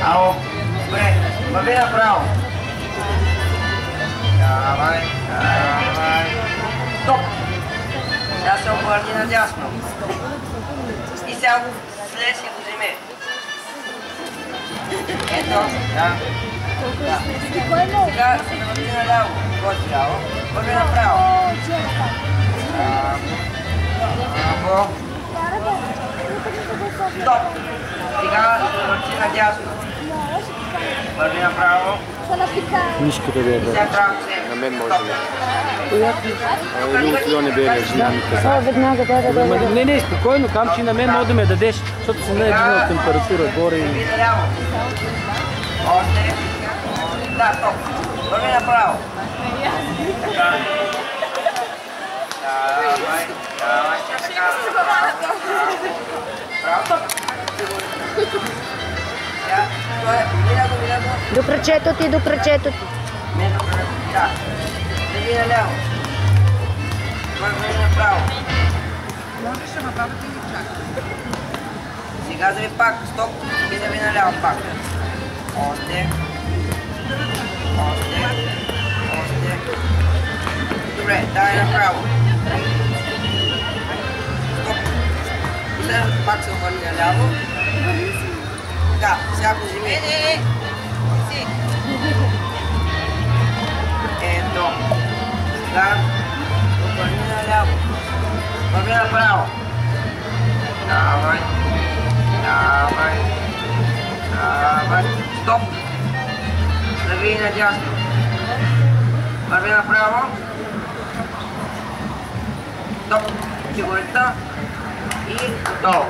Ало. Добре. Върви направо. Давай. Стоп. Сега се обърни надясно. И сега го слез и го вземе. Ето. Да. Сега се навърти наляво. Готи ляво. Върви направо. Браво. Стоп. Сега се навърти надясно. Върви направо. Мишката да е добре. На мен може да е. Или отиване бе жена ми каза. Веднага, да. Не, спокойно, камчи на мен може да ме дадеш, защото съм не е дигнал температура горе и... Още. Да, стоп. Върви направо. Така. Давай. Право. До кръчето ти, до кръчето ти. Не до кръчето ти, да. Седи наляво. Върви направо. Сега зави пак, стоп. И зави наляво пак. Още. Добре, давай направо. Стоп. И сега пак се обърни наляво. Така, сега го вземи. Си. Ето. Сега обърни наляво. Върви направо. Давай. Стоп. Завий надясно. Върви направо. Стоп. Сигурността. И готово.